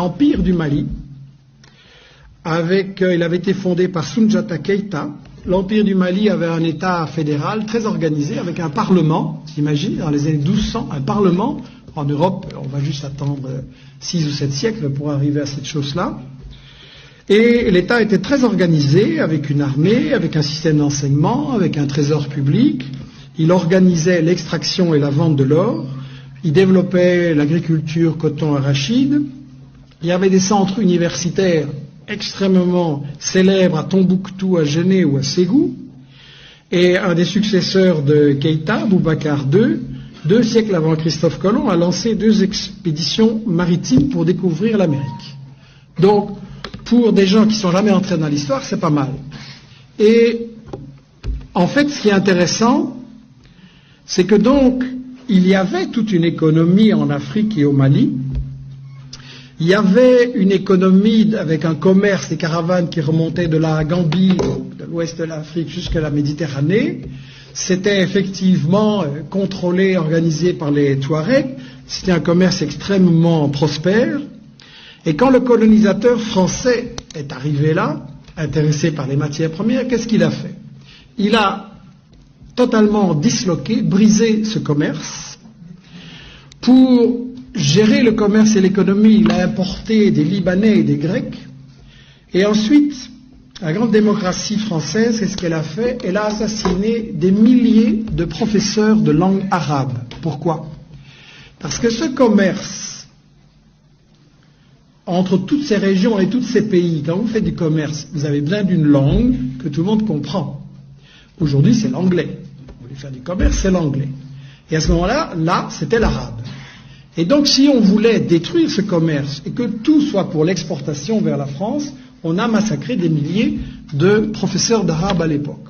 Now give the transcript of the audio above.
L'Empire du Mali, il avait été fondé par Soundiata Keïta. L'Empire du Mali avait un État fédéral très organisé, avec un parlement, t'imagines, dans les années 1200, un parlement. En Europe, on va juste attendre 6 ou 7 siècles pour arriver à cette chose-là. Et l'État était très organisé, avec une armée, avec un système d'enseignement, avec un trésor public. Il organisait l'extraction et la vente de l'or. Il développait l'agriculture, coton, arachide. Il y avait des centres universitaires extrêmement célèbres à Tombouctou, à Genève ou à Ségou. Et un des successeurs de Keïta, Boubacar II, 2 siècles avant Christophe Colomb, a lancé 2 expéditions maritimes pour découvrir l'Amérique. Donc, pour des gens qui ne sont jamais entrés dans l'histoire, c'est pas mal. Et en fait, ce qui est intéressant, c'est que donc, il y avait toute une économie en Afrique et au Mali. Il y avait une économie avec un commerce, des caravanes qui remontaient de la Gambie, de l'ouest de l'Afrique jusqu'à la Méditerranée. C'était effectivement contrôlé, organisé par les Touaregs. C'était un commerce extrêmement prospère. Et quand le colonisateur français est arrivé là, intéressé par les matières premières, qu'est-ce qu'il a fait? Il a totalement disloqué, brisé ce commerce. Pour gérer le commerce et l'économie, il a importé des Libanais et des Grecs. Et ensuite, la grande démocratie française, qu'est-ce qu'elle a fait? Elle a assassiné des milliers de professeurs de langue arabe. Pourquoi? Parce que ce commerce entre toutes ces régions et tous ces pays, quand vous faites du commerce, vous avez besoin d'une langue que tout le monde comprend. Aujourd'hui, c'est l'anglais. Vous voulez faire du commerce, c'est l'anglais. Et à ce moment-là, c'était l'arabe. Et donc, si on voulait détruire ce commerce et que tout soit pour l'exportation vers la France, on a massacré des milliers de professeurs d'arabe à l'époque.